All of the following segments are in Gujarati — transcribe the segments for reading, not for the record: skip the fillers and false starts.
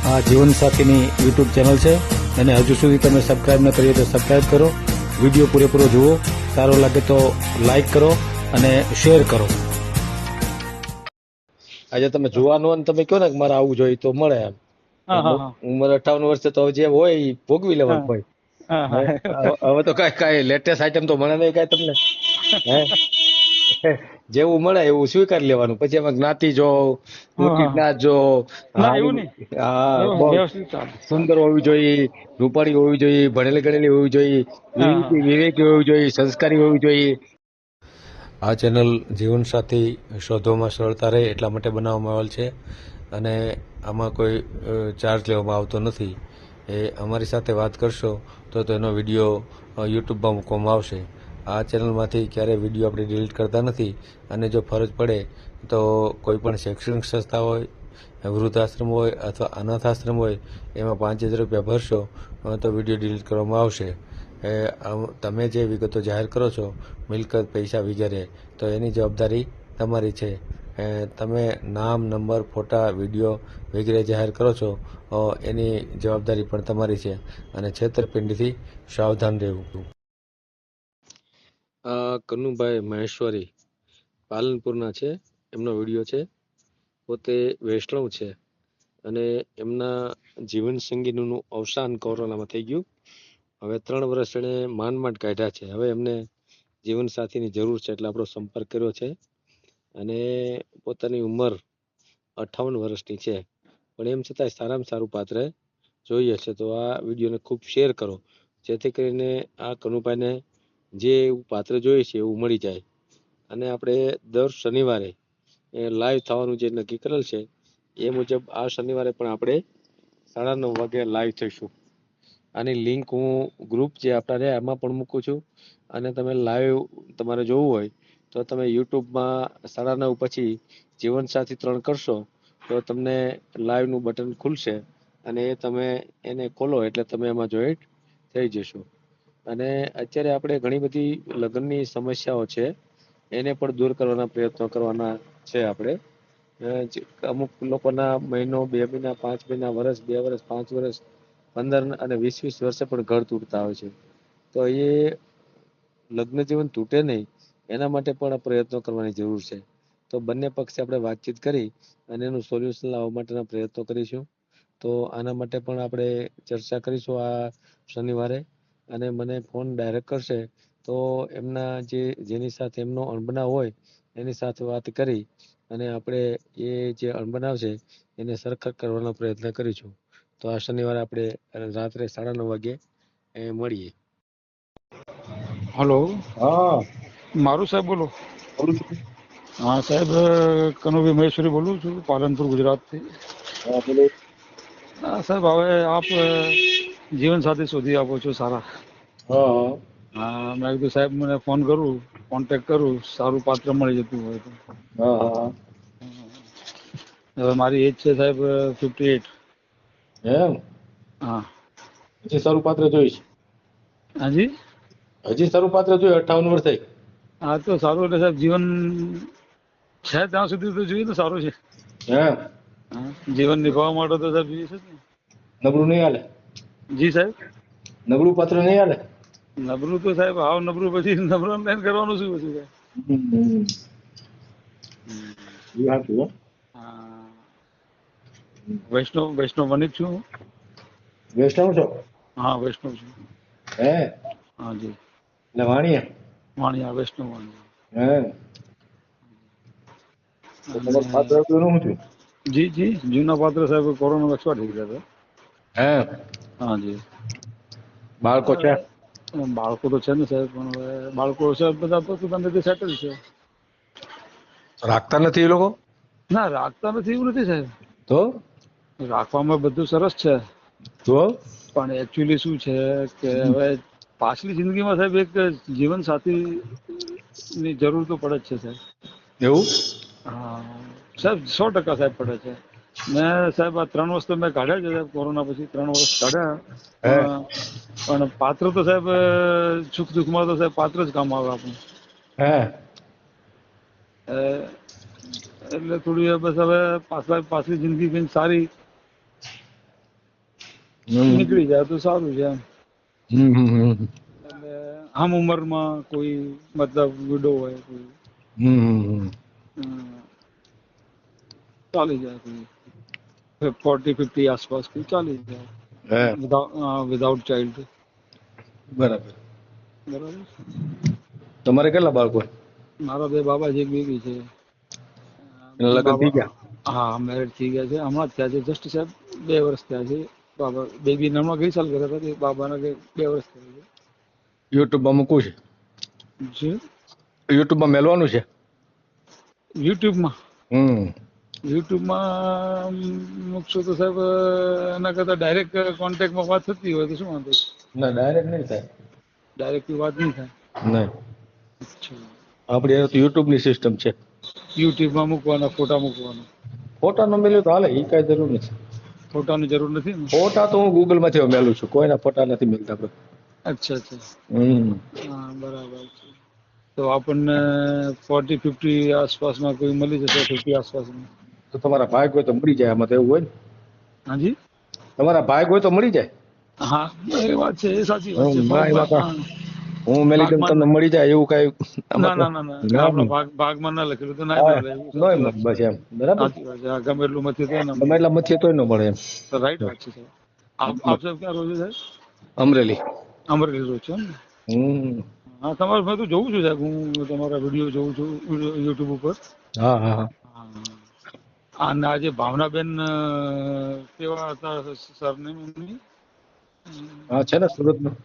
આ જીવનસાથીની યુટ્યુબ ચેનલ છે અને હજુ સુધી તમે સબસ્ક્રાઇબ ન કરી તો સબસ્ક્રાઇબ કરો. વિડીયો પૂરેપૂરો જુઓ, સારો લાગે તો લાઈક કરો અને શેર કરો. આજે તમે જોવાનું હોય ને તમે કહો ને કે મારે આવવું જોઈએ તો મળે એમ. ઉંમર 58 વર્ષે તો જે હોય એ ભોગવી લેવાનું ભાઈ. હવે તો કઈ લેટેસ્ટ આઈટમ તો મળે નહીં કઈ તમને. જેવું મળે એવું સ્વીકારી લેવાનું. પછી એમાં જ્ઞાતિ જો, ઊંચી જ્ઞાત જો, સુંદર હોવી જોઈએ, રૂપાળી હોવી જોઈએ, ભણેલી ગણેલી હોવી જોઈએ, વિવેકી હોવી જોઈએ, સંસ્કારી હોવી જોઈએ. આ ચેનલ જીવનસાથી શોધવામાં સરળતા રહે એટલા માટે બનાવવામાં આવેલ છે અને આમાં કોઈ ચાર્જ લેવામાં આવતો નથી. એ અમારી સાથે વાત કરશો તો તેનો વિડીયો યુટ્યુબમાં મૂકવામાં આવશે. આ ચેનલમાંથી ક્યારેય વિડીયો આપણે ડિલીટ કરતા નથી અને જો ફરજ પડે તો કોઈ પણ શૈક્ષણિક સંસ્થા હોય, વૃદ્ધાશ્રમ હોય અથવા અનાથ આશ્રમ હોય એમાં 5000 રૂપિયા ભરશો તો વિડીયો ડિલીટ કરવામાં આવશે. તમે જે વિગતો જાહેર કરો છો, મિલકત, પૈસા વગેરે, તો એની જવાબદારી તમારી છે. તમે નામ, નંબર, ફોટા, વિડીયો વગેરે જાહેર કરો છો એની જવાબદારી પણ તમારી છે અને છેતરપિંડીથી સાવધાન રહેવું. કનુભાઈ મહેશ્વરી પાલનપુરના છે. એમનો વિડીયો છે. પોતે વૈષ્ણવ છે અને એમના જીવનસંગીનું અવસાન કોરોનામાં થઈ ગયું. હવે 3 વર્ષ એણે માંડ કાઢ્યા છે. હવે એમને જીવનસાથીની જરૂર છે એટલે આપણો સંપર્ક કર્યો છે અને પોતાની ઉંમર 58 વર્ષની છે, પણ એમ છતાં સારામાં સારું પાત્ર જોઈએ છે. તો આ વિડીયોને ખૂબ શેર કરો જેથી કરીને આ કનુભાઈને જે એવું પાત્ર જોઈએ છે એવું મળી જાય. અને આપણે દર શનિવારે લાઈવ થવાનું જે નક્કી કરેલ છે એ મુજબ આ શનિવારે પણ આપણે 9:30 વાગે લાઈવ થઈશું. આની લિંક હું ગ્રુપ જે આપણા રહ્યા એમાં પણ મૂકું છું અને તમે લાઈવ તમારે જોવું હોય તો તમે યુટ્યુબમાં 9:30 પછી જીવનસાથી 3 કરશો તો તમને લાઈવનું બટન ખુલશે અને એ તમે એને ખોલો એટલે તમે એમાં જોઈન્ટ થઈ જશો. અને અત્યારે આપણે ઘણી બધી લગ્નની સમસ્યાઓ છે એને પણ દૂર કરવાના પ્રયત્નો કરવાના છે. આપણે અમુક લોકોના મહિનો, 2 મહિના, 5 મહિના, વર્ષ, 2 વર્ષ, 5 વર્ષ, 15 અને 20 વર્ષે પણ ઘર તૂટતા હોય છે. તો એ લગ્ન જીવન તૂટે નહીં એના માટે પણ પ્રયત્નો કરવાની જરૂર છે. તો બંને પક્ષે આપણે વાતચીત કરી અને એનું સોલ્યુશન લાવવા માટેના પ્રયત્નો કરીશું. તો આના માટે પણ આપણે ચર્ચા કરીશું આ શનિવારે. અને મને ફોન ડાયરેક્ટ કરશે તો એમના જેની સાથે એમનો અણબનાવ હોય એની સાથે વાત કરી અને આપણે એ જે અણબનાવ છે એને સરખા કરવાનો પ્રયત્ન કરીશું. તો આ શનિવારે આપણે રાત્રે 9:30 વાગે મળીએ. હલો, હા, મારું સાહેબ બોલો. બોલું. હા સાહેબ, કનુભાઈ મહેશ્વરી બોલું છું, પાલનપુર, ગુજરાતથી. હા, બોલો. હા સાહેબ, હવે આપ જીવનસાથી શોધી આપો છો સારા. હા, હા, મેં કીધું સાહેબ મને ફોન કરું, કોન્ટેક્ટ કરું, સારું પાત્ર મળી જતું હોય તો. હા. હવે મારી એજ છે સાહેબ 58. એમ? હા. હજી સારું પાત્ર જોઈશ. હાજી? હજી સારું પાત્ર જોઈએ, 58 વર્ષ થઈ. હા તો સારું, એટલે સાહેબ જીવન છે ત્યાં સુધી તો જોઈએ તો સારું છે. એમ? જીવન નિભાવવા માટે તો સાહેબ જોઈએ છે ને. નબળું નહીં હાલે? જી સાહેબ? નબળું પાત્ર નહીં હાલે? નબળું તો સાહેબ હાવ નબળું પછી નબળા પ્લાન કરવાનું શું પછી સાહેબ? એ હાચું હો. હા. વૈષ્ણવ બની જ છું. વૈષ્ણવ છો? હા, વૈષ્ણવ છું. હે? હા જી. એટલે વાણિયા? વાણિયા, વૈષ્ણવ વાણિયા. હે? તો તમારું પાત્ર હતું એનું શું થયું? જી જૂના પાત્ર સાહેબ કોરોના એક્સપાયર થઈ ગયા હતા. હે? હા જી. બાળકો છે? બાળકો તો છે ને સાહેબ, પણ હવે બાળકો સાહેબ બધા પોતાની રીતે સેટલ છે. રાખતા નથી એ લોકો? ના, રાખતા નથી એવું નથી સાહેબ. તો? રાખવામાં બધું સરસ છે. તો? પણ એકચ્યુઅલી શું છે કે હવે પાછલી જિંદગીમાં સાહેબ એક જીવન સાથી ની જરૂર તો પડે જ છે સાહેબ. એવું? હા સાહેબ, 100% સાહેબ પડે છે. મેં સાહેબ આ 3 વર્ષ તો મેં કાઢ્યા છે સાહેબ, કોરોના પછી 3 વર્ષ કાઢ્યા. હે? પણ પાત્ર તો સાહેબ સુખ દુઃખમાં તો સાહેબ પાત્ર જ કામ આવે આપણું. હે? એટલે થોડી બસ હવે પાછલી જિંદગી કંઈક સારી નીકળી જાય તો સારું છે એમ. એટલે આમ ઉંમરમાં કોઈ મતલબ વિડો હોય કોઈ ચાલી જાય કોઈ 40-50 આસપાસ કોઈ ચાલી જાય વિધાઉટ ચાઇલ્ડ. બરાબર. બરાબર. તમારે કેટલા બાળકો? મારા 2 બાબા છે, 1 બેબી છે. એના લગ્ન થઈ ગયા? હા, મેરેજ થઈ ગયા છે, હમણાં જ થયા છે, જસ્ટ સાહેબ 2 વર્ષ થયા છે. બાબા બેબી હમણાં ગઈ સાલ કર્યા હતા, બાબાના 2 વર્ષ થયા છે. યુટ્યુબમાં મૂકવું છે? યુટ્યુબમાં મેલવાનું છે? યુટ્યુબમાં મૂકશો તો સાહેબ એના કરતા ડાયરેક્ટ કોન્ટેક્ટમાં વાત થતી હોય તો શું વાંધો? ના, ડાયરેક્ટ નહીં થાય. ડાયરેક્ટ વાત નહીં થાય? નહીં. અચ્છા. આપણે તો યુટ્યુબની સિસ્ટમ છે. યુટ્યુબમાં મૂકવાના, ફોટા મૂકવાના. ફોટા નો મેલ્યું તો હાલે, એ કઈ જરૂર નથી. ફોટાની જરૂર નથી ને? ફોટા તો હું ગૂગલ માંથી મેલું છું, કોઈના ફોટા નથી મેલતા આપણે. અચ્છા. હા, બરાબર છે. તો આપણને 40-50 આસપાસમાં કોઈ મળી જશે, 50 આસપાસમાં. તો તમારા ભાગ હોય તો મળી જાય, આમાં તો એવું હોય ને? હાજી, તમારા ભાગ હોય તો મળી જાય. હા, એ વાત છે, એ સાચી વાત છે. હું મેલી દઉં તમને મળી જાય એવું કઈ? ના, આપણા ભાગમાં ના લખેલું તો ના મળે. બસ એમ. બરાબર. સાચી વાત છે. ગમે એટલું મથી તો ગમે એટલા મથીએ તોય ન મળે એમ. રાઈટ વાત છે સાહેબ. આપ સાહેબ ક્યાં રહો છો સાહેબ? અમરેલી. અમરેલી રહો છો એમ ને? હા, તમારું મેં તો જોઉં છું સાહેબ, હું તમારા વિડીયો જોઉં છું યુટ્યુબ ઉપર. હા. અને આજે ભાવનાબેન કેવા હતા સરનેમ એમની? હા, છે ને સુરતમાં.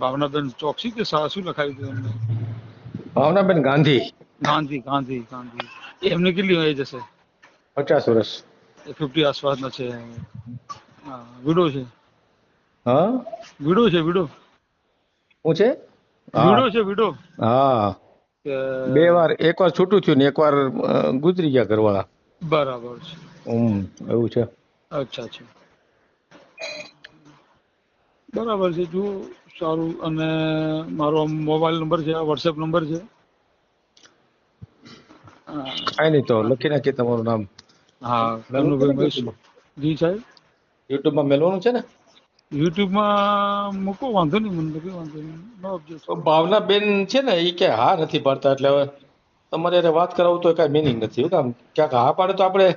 ભાવનાબેન ચોકસી કે શું લખાયું હતું એમને? ભાવનાબેન ગાંધી. ગાંધી. એમને કેટલી એજ હશે? 50 વર્ષ. 50 આસપાસના છે. હા, વિડો છે. હા, વિડો છે. શું છે? વિડો. હા, 2 વાર, 1 વાર છૂટું થયું ને 1 વાર ગુજરી ગયા ઘરવાળા. બરાબર છે. એવું છે. અચ્છા. બરાબર છે. જો સારું. અને મારો મોબાઈલ નંબર છે, વોટ્સએપ નંબર છે. કાંઈ નહીં, તો લખી નાખીએ તમારું નામ. હા, કનુભાઈ મહેશ. જી સાહેબ. યુટ્યુબમાં મેલવાનું છે ને? યુટ્યુબમાં મૂકો, વાંધો નહીં, મને કઈ વાંધો નહીં. નો ઓબ્જેક્શન. ભાવનાબેન છે ને, એ કે હા નથી પાડતા, એટલે હવે તમારે એને વાત કરાવું તો કઈ મિનિંગ નથી. ક્યાંક હા પાડે તો આપણે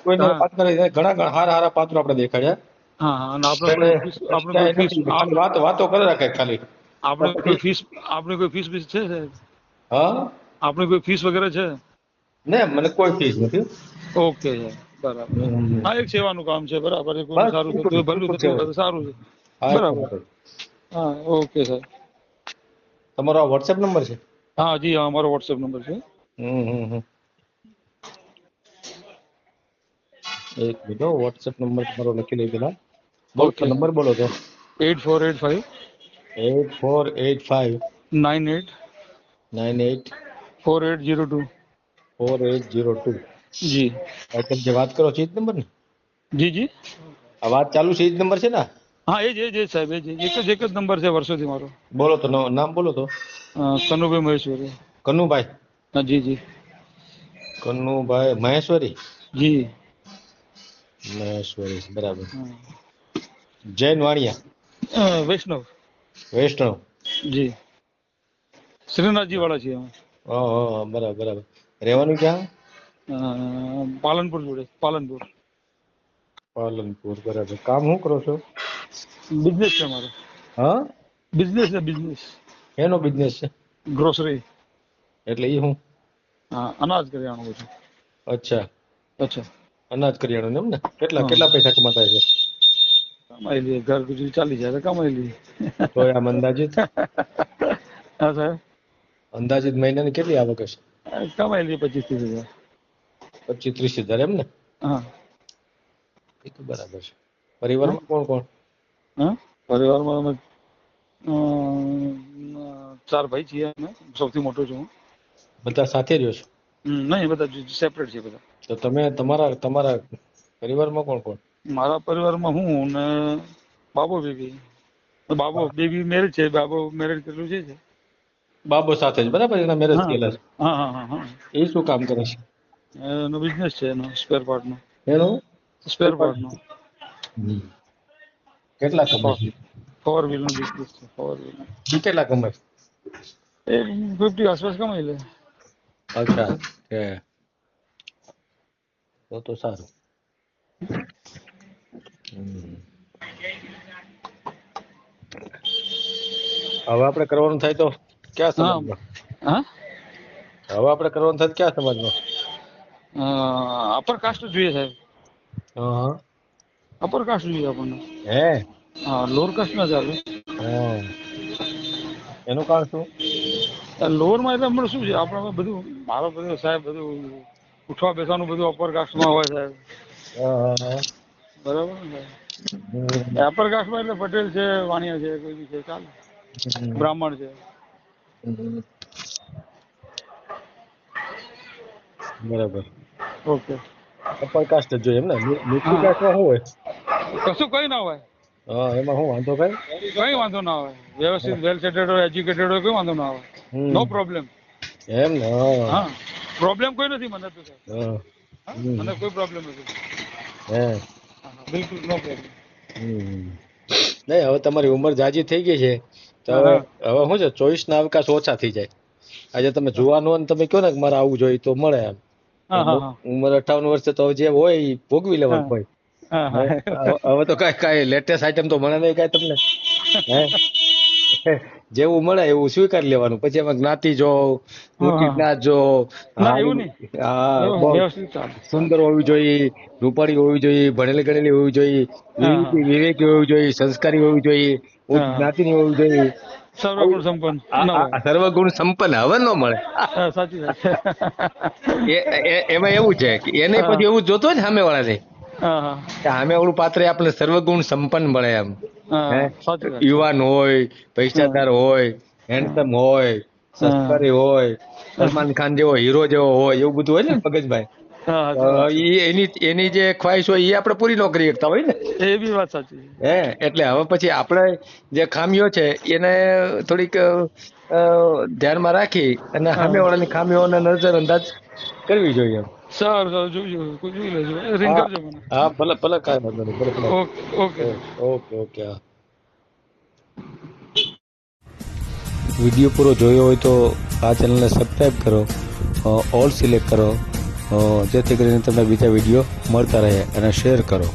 કોઈને વાત કરી, ઘણા હારા પાત્રો આપણે દેખાડ્યા. હા, અને આપણે વાતો કરી રાખે ખાલી. આપણે કોઈ ફીસ છે સાહેબ? હા, આપણે કોઈ ફીસ વગેરે છે? ને મને કોઈ ફીસ નથી. ઓકે, બરાબર. હા, એક સેવાનું કામ છે. બરાબર. કોઈ સારું થતું હોય, ભલું થતું હોય તો સારું છે. બરાબર. હા, ઓકે સાહેબ. તમારો આ વોટ્સએપ નંબર છે? હા જી, હા, અમારો વોટ્સએપ નંબર છે. એક મિનિટ, વોટ્સએપ નંબર તમારો લખી લઈ પેલા. નંબર બોલો તો. 8485 98 4802. 4802. જી. તમે જે વાત કરો છો એ જ નંબર ને? જી. આ વાત ચાલુ છે એ જ નંબર છે ને? હા, એ જ સાહેબ, એક જ નંબર છે વર્ષોથી મારો. બોલો તો, નામ બોલો તો. કનુભાઈ મહેશ્વરી. કનુભાઈ? હા, જી. કનુભાઈ મહેશ્વરી? જી. મહેશ્વરી, બરાબર. જૈન વાણિયા? વૈષ્ણવ. જી. શ્રીનાથજી વાળા છીએ. બરાબર. રહેવાનું ક્યાં? પાલનપુર જોડે. પાલનપુર, બરાબર. કામ શું કરો છો? બિઝનેસ છે અમારો. હા, બિઝનેસ. એનો બિઝનેસ છે? ગ્રોસરી. એટલે એ હું? અનાજ કરિયાણું છે. અચ્છા. અનાજ કરિયાણું એમ ને? કેટલા પૈસા કમાતા છે? કમાઈ લઈએ, ઘર ગુજરી ચાલી જાય તો કમાઈ લઈએ. તો આમ અંદાજિત? હા સાહેબ. અંદાજિત મહિનાની કેટલી આવક હશે? કમાઈ લઈએ 25-30 હજાર. 25-30 હજાર એમ ને? હા, એ તો બરાબર છે. પરિવારમાં કોણ? પરિવારમાં અમે 4 ભાઈ છીએ. અમે સૌથી મોટો છું હું. બધા સાથે રહ્યો છો? નહીં, બધા સેપરેટ છે બધા. તો તમે તમારા પરિવારમાં કોણ? મારા પરિવારમાં હું ને બાબો બેબી મેરેજ છે. બાબો મેરેજ કરેલું છે. બાબો સાથે જ, બરાબર. એના મેરેજ થયેલા છે? હા. એ શું કામ કરે છે? એનો બિઝનેસ છે, એનો સ્પેર પાર્ટનો. એનો સ્પેર પાર્ટનો. કેટલા કમાય છે? 4 વ્હીલ નો બિઝનેસ છે. 4 વ્હીલ ઈ કેટલા કમાય? એ 50 આસપાસ કમાઈ લે. અચ્છા, કે તો સારું. હવે આપણે કરવાનું થાય તો ક્યાં સમાજમાં? હા હવે આપણે કરવાનું થાય તો ક્યાં સમાજમાં? અપર કાસ્ટ જોઈએ સાહેબ. હા અપર કાસ્ટ જોઈએ આપણને. હે હા, લોઅર કાસ્ટ ના ચાલે. હા, એનું કારણ શું? લોઅર માં એટલે આપણે શું છે, આપણે બધું મારો બધું સાહેબ બધું ઉઠવા બેસવાનું બધું અપર કાસ્ટમાં હોય સાહેબ. હા બરાબર ને? અપર કાસ્ટમાં એટલે પટેલ છે, વાણિયા છે, કોઈ બી છે ચાલે. બ્રાહ્મણ છે. બરાબર. ઓકે. અપર કાસ્ટ જ જોઈએ એમ ને? નીચી હા, કાસ્ટમાં શું હોય? કશું કઈ ના હોય. હા, એમાં શું વાંધો કઈ? કઈ વાંધો ના હોય. વ્યવસ્થિત વેલ સેટેડ હોય, એજ્યુકેટેડ હોય, કઈ વાંધો ના આવે. નો પ્રોબ્લેમ. એમ ને? હા, પ્રોબ્લેમ કોઈ નથી મને તો સાહેબ. હા. હા, મને કોઈ પ્રોબ્લેમ નથી. હે બિલકુલ નો પ્રોબ્લેમ. નહીં, હવે તમારી ઉંમર જાજી થઈ ગઈ છે તો હા હવે હા હવે શું છે, ચોઈસના અવકાશ ઓછા થઈ જાય. આજે તમે જુવાનો ને તમે કહો ને કે મારે આવવું જોઈએ તો મળે એમ. હા હા ઉંમર 58 વર્ષે તો જે હોય ઈ ભોગવી લેવાનું હા હોય. હા હે? હા હવે તો કાંઈ લેટેસ્ટ આઈટમ તો મળે નહીં કાંઈ તમને. હે જેવું મળે એવું સ્વીકારી લેવાનું. પછી એમાં જ્ઞાતિ જો, ઊંચી હા. જ્ઞાત જો, ના એવું નહીં. હા બહુ વ્યવસ્થિત ચાલે સુંદર હોવી જોઈએ, રૂપાળી હોવી જોઈએ, ભણેલી ગણેલી હોવી જોઈએ, હા હા વિવેકી હોવી જોઈએ, સંસ્કારી હોવી જોઈએ, ઉચ્ચ હા. જ્ઞાતિની હોવી જોઈએ. સર્વગુણ સંપન્ન ના હોય. આ સર્વગુણ સંપન્ન હવે ન મળે. હા, સાચી વાત છે. એમાં એવું છે કે એને હા પછી એવું જોતું હોય ને સામેવાળાને હા હા કે સામેવાળું પાત્ર આપણે સર્વગુણ સંપન્ન મળે એમ. હે હા, સાચી વાત છે. યુવાન હોય, હા પૈસાદાર હોય, હા હેન્ડસમ હોય, હા સંસ્કારી હોય, સલમાન ખાન જેવો હીરો જેવો હોય, એવું બધું હોય ને પગજભાઈ. હા, સાચી વાત છે. એની જે ખ્વાહિશ હોય એ આપણે પૂરી ન કરી શકતા હોય ને. એ બી વાત સાચી છે. એટલે હવે પછી આપણે જે ખામીઓ છે એને થોડીક ધ્યાનમાં રાખી અને હા, સામેવાળાની ખામીઓને નજરઅંદાજ કરવી જોઈએ એમ. સારું સારું જોઈ લેજો. રિંગ હા કરજો મને. હા, ભલે ભલે, કાંઈ વાંધો નહીં. ભલે ભલે. Okay okay okay okay. હા, વિડીયો પૂરો જોયો હોય તો આ ચેનલને સબસ્ક્રાઈબ કરો, ઓલ સિલેક્ટ કરો, જેથી કરીને તમને બીજા વિડીયો મળતા રહે, અને શેર કરો.